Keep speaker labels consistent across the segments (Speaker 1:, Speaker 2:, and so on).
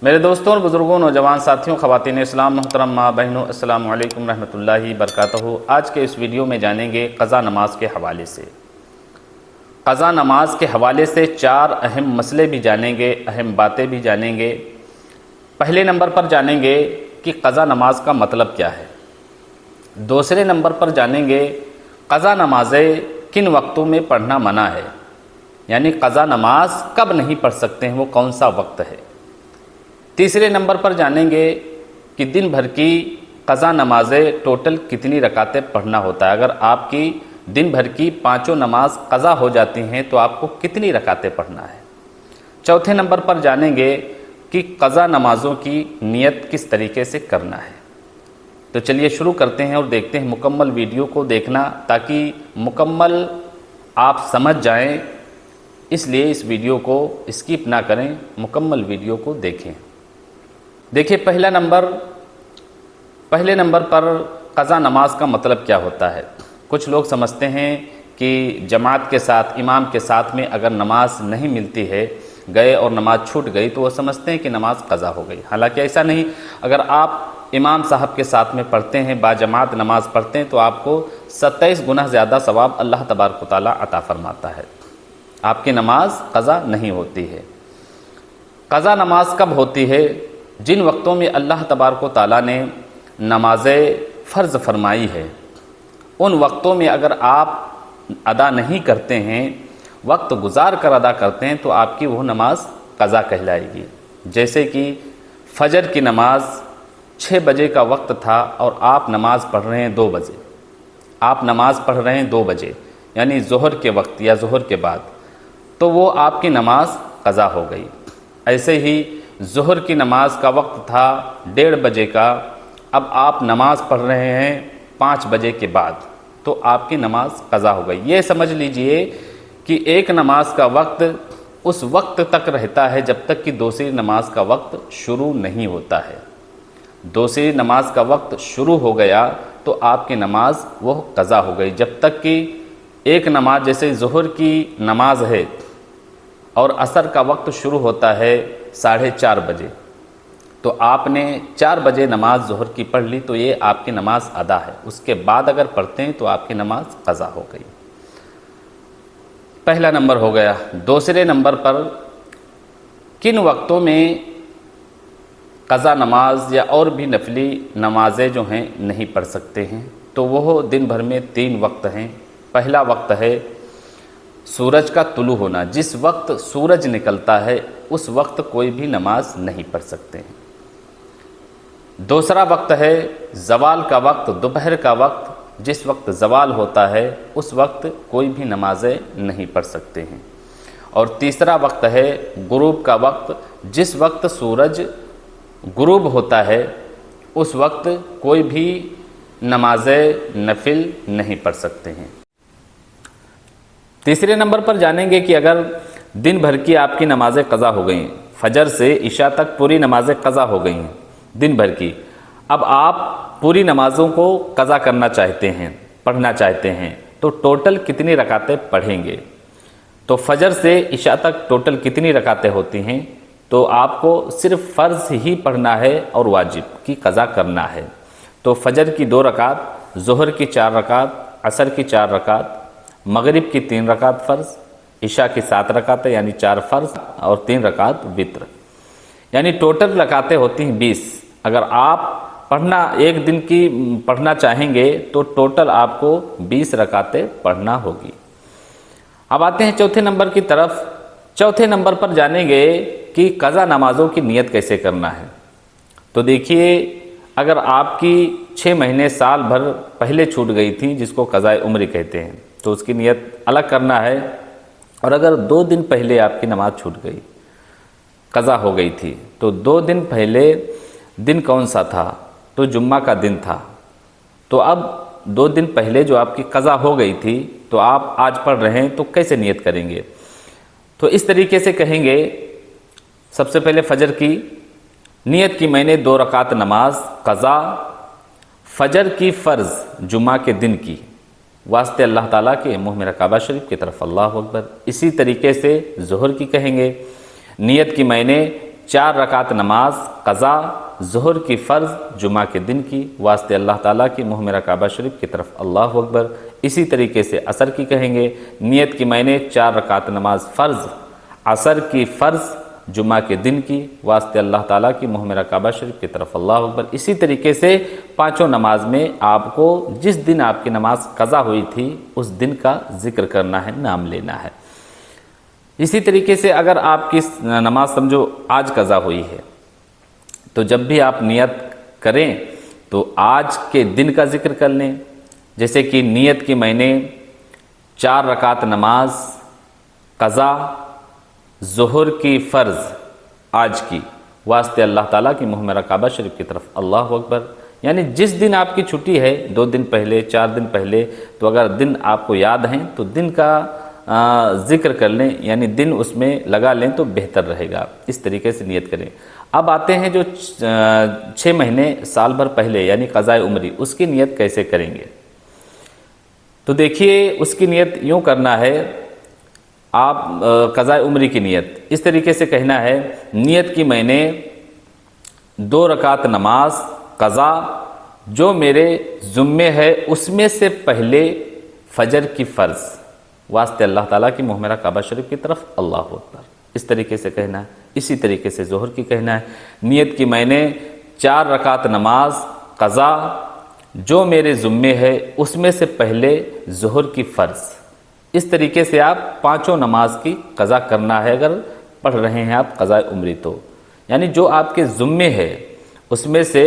Speaker 1: میرے دوستوں اور بزرگوں، نوجوان ساتھیوں، خواتین اسلام، محترم ماں بہنوں، السلام علیکم رحمۃ اللہ وبرکاتہ۔ آج کے اس ویڈیو میں جانیں گے قضا نماز کے حوالے سے۔ قضا نماز کے حوالے سے 4 اہم مسئلے بھی جانیں گے، اہم باتیں بھی جانیں گے۔ پہلے نمبر پر جانیں گے کہ قضا نماز کا مطلب کیا ہے۔ دوسرے نمبر پر جانیں گے قضا نمازیں کن وقتوں میں پڑھنا منع ہے، یعنی قضا نماز کب نہیں پڑھ سکتے ہیں، وہ کون سا وقت ہے۔ تیسرے نمبر پر جانیں گے کہ دن بھر کی قضا نمازیں ٹوٹل کتنی رکعتیں پڑھنا ہوتا ہے۔ اگر آپ کی دن بھر کی 5 نماز قضا ہو جاتی ہیں تو آپ کو کتنی رکعتیں پڑھنا ہے۔ چوتھے نمبر پر جانیں گے کہ قضا نمازوں کی نیت کس طریقے سے کرنا ہے۔ تو چلیے شروع کرتے ہیں اور دیکھتے ہیں مکمل ویڈیو کو دیکھنا تاکہ مکمل آپ سمجھ جائیں، اس لیے اس ویڈیو کو اسکپ نہ کریں، مکمل ویڈیو کو دیکھیں۔ دیکھیں پہلے نمبر پر قضا نماز کا مطلب کیا ہوتا ہے۔ کچھ لوگ سمجھتے ہیں کہ جماعت کے ساتھ، امام کے ساتھ میں اگر نماز نہیں ملتی ہے، گئے اور نماز چھوٹ گئی تو وہ سمجھتے ہیں کہ نماز قضا ہو گئی۔ حالانکہ ایسا نہیں۔ اگر آپ امام صاحب کے ساتھ میں پڑھتے ہیں، با جماعت نماز پڑھتے ہیں، تو آپ کو 27 گنا زیادہ ثواب اللہ تبارک و تعالیٰ عطا فرماتا ہے۔ آپ کی نماز قضا نہیں ہوتی ہے۔ قضا نماز کب ہوتی ہے؟ جن وقتوں میں اللہ تبارک و تعالیٰ نے نمازیں فرض فرمائی ہے، ان وقتوں میں اگر آپ ادا نہیں کرتے ہیں، وقت گزار کر ادا کرتے ہیں، تو آپ کی وہ نماز قضا کہلائے گی۔ جیسے کہ فجر کی نماز 6 بجے کا وقت تھا اور آپ نماز پڑھ رہے ہیں 2 بجے، آپ نماز پڑھ رہے ہیں 2 بجے یعنی ظہر کے وقت یا ظہر کے بعد، تو وہ آپ کی نماز قضا ہو گئی۔ ایسے ہی ظہر کی نماز کا وقت تھا 1:30 بجے کا، اب آپ نماز پڑھ رہے ہیں 5 بجے کے بعد، تو آپ کی نماز قضا ہو گئی۔ یہ سمجھ لیجئے کہ ایک نماز کا وقت اس وقت تک رہتا ہے جب تک کہ دوسری نماز کا وقت شروع نہیں ہوتا ہے۔ دوسری نماز کا وقت شروع ہو گیا تو آپ کی نماز وہ قضا ہو گئی، جب تک کہ ایک نماز جیسے ظہر کی نماز ہے اور عصر کا وقت شروع ہوتا ہے 4:30 بجے، تو آپ نے 4 بجے نماز ظہر کی پڑھ لی، تو یہ آپ کی نماز ادا ہے۔ اس کے بعد اگر پڑھتے ہیں تو آپ کی نماز قضا ہو گئی۔ پہلا نمبر ہو گیا۔ دوسرے نمبر پر کن وقتوں میں قضا نماز یا اور بھی نفلی نمازیں جو ہیں نہیں پڑھ سکتے ہیں، تو وہ دن بھر میں 3 وقت ہیں۔ پہلا وقت ہے سورج کا طلوع ہونا، جس وقت سورج نکلتا ہے اس وقت کوئی بھی نماز نہیں پڑھ سکتے ہیں۔ دوسرا وقت ہے زوال کا وقت، دوپہر کا وقت، جس وقت زوال ہوتا ہے اس وقت کوئی بھی نمازیں نہیں پڑھ سکتے ہیں۔ اور تیسرا وقت ہے غروب کا وقت، جس وقت سورج غروب ہوتا ہے اس وقت کوئی بھی نمازیں نفل نہیں پڑھ سکتے ہیں۔ تیسرے نمبر پر جانیں گے کہ اگر دن بھر کی آپ کی نمازیں قضا ہو گئیں، فجر سے عشاء تک پوری نمازیں قضا ہو گئی ہیں دن بھر کی، اب آپ پوری نمازوں کو قضا کرنا چاہتے ہیں، پڑھنا چاہتے ہیں، تو ٹوٹل کتنی رکعتیں پڑھیں گے؟ تو فجر سے عشاء تک ٹوٹل کتنی رکعتیں ہوتی ہیں؟ تو آپ کو صرف فرض ہی پڑھنا ہے اور واجب کی قضا کرنا ہے۔ تو فجر کی 2 رکعت، ظہر کی 4 رکعت، عصر کی 4 رکعت، مغرب کی 3 رکعت فرض، عشاء کی 7 رکعتیں یعنی 4 فرض اور 3 رکعت وتر، یعنی ٹوٹل رکعتیں ہوتی ہیں 20۔ اگر آپ پڑھنا ایک دن کی پڑھنا چاہیں گے تو ٹوٹل آپ کو 20 رکعتیں پڑھنا ہوگی۔ اب آتے ہیں چوتھے نمبر کی طرف۔ چوتھے نمبر پر جانیں گے کہ قضا نمازوں کی نیت کیسے کرنا ہے۔ تو دیکھیے، اگر آپ کی 6 مہینے سال بھر پہلے چھوٹ گئی تھی، جس کو قضائے عمر کہتے ہیں، تو اس کی نیت الگ کرنا ہے۔ اور اگر 2 دن پہلے آپ کی نماز چھوٹ گئی، قضا ہو گئی تھی، تو 2 دن پہلے دن کون سا تھا؟ تو جمعہ کا دن تھا۔ تو اب 2 دن پہلے جو آپ کی قضا ہو گئی تھی، تو آپ آج پڑھ رہے ہیں، تو کیسے نیت کریں گے؟ تو اس طریقے سے کہیں گے، سب سے پہلے فجر کی نیت کی میں نے 2 رکعت نماز قضا فجر کی فرض جمعہ کے دن کی، واسطے اللہ تعالیٰ کے منہ میرا کعبہ شریف کی طرف، اللہ اکبر۔ اسی طریقے سے ظہر کی کہیں گے، نیت کی میں نے 4 رکعت نماز قضا ظہر کی فرض جمعہ کے دن کی واسطے اللہ تعالیٰ کی منہ میرا کعبہ شریف کی طرف اللہ اکبر۔ اسی طریقے سے عصر کی کہیں گے، نیت کی میں نے 4 رکعت نماز فرض عصر کی فرض جمعہ کے دن کی واسطے اللہ تعالیٰ کی منہ میرا کعبہ شریف کی طرف اللہ اکبر۔ اسی طریقے سے 5 نماز میں آپ کو جس دن آپ کی نماز قضا ہوئی تھی اس دن کا ذکر کرنا ہے، نام لینا ہے۔ اسی طریقے سے اگر آپ کی نماز سمجھو آج قضا ہوئی ہے تو جب بھی آپ نیت کریں تو آج کے دن کا ذکر کر لیں، جیسے کہ نیت کی میں نے 4 رکعت نماز قضا ظہر کی فرض آج کی واسطے اللہ تعالیٰ کی منہ میرا کعبہ شریف کی طرف اللہ اکبر۔ یعنی جس دن آپ کی چھٹی ہے 2 دن پہلے 4 دن پہلے، تو اگر دن آپ کو یاد ہیں تو دن کا ذکر کر لیں، یعنی دن اس میں لگا لیں تو بہتر رہے گا۔ اس طریقے سے نیت کریں۔ اب آتے ہیں جو 6 مہینے سال بھر پہلے یعنی قضائے عمری، اس کی نیت کیسے کریں گے؟ تو دیکھیے اس کی نیت یوں کرنا ہے، آپ قضائے عمری کی نیت اس طریقے سے کہنا ہے، نیت کی میں نے 2 رکعت نماز قضا جو میرے ذمے ہے اس میں سے پہلے فجر کی فرض واسطے اللہ تعالیٰ کی منہ میرا کعبہ شریف کی طرف اللہ اکبر۔ اس طریقے سے کہنا ہے۔ اسی طریقے سے ظہر کی کہنا ہے، نیت کی میں نے 4 رکعت نماز قضا جو میرے ذمے ہے اس میں سے پہلے ظہر کی فرض۔ اس طریقے سے آپ 5 نماز کی قضا کرنا ہے اگر پڑھ رہے ہیں آپ قضاء عمری تو، یعنی جو آپ کے ذمے ہے اس میں سے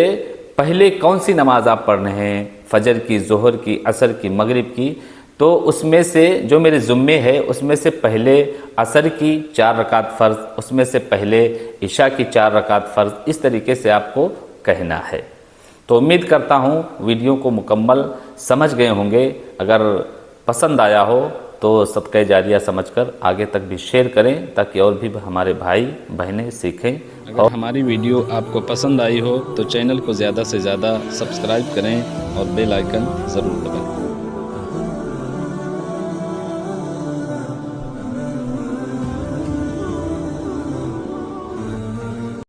Speaker 1: پہلے کون سی نماز آپ پڑھ رہے ہیں، فجر کی، ظہر کی، عصر کی، مغرب کی، تو اس میں سے جو میرے ذمے ہے اس میں سے پہلے عصر کی 4 رکعت فرض، اس میں سے پہلے عشاء کی 4 رکعت فرض، اس طریقے سے آپ کو کہنا ہے۔ تو امید کرتا ہوں ویڈیو کو مکمل سمجھ گئے ہوں گے۔ اگر پسند آیا ہو تو صدقہ جاریہ سمجھ کر آگے تک بھی شیئر کریں تاکہ اور بھی ہمارے بھائی بہنیں سیکھیں۔
Speaker 2: اگر ہماری ویڈیو آپ کو پسند آئی ہو تو چینل کو زیادہ سے زیادہ سبسکرائب کریں اور بیل آئیکن ضرور دبائیں۔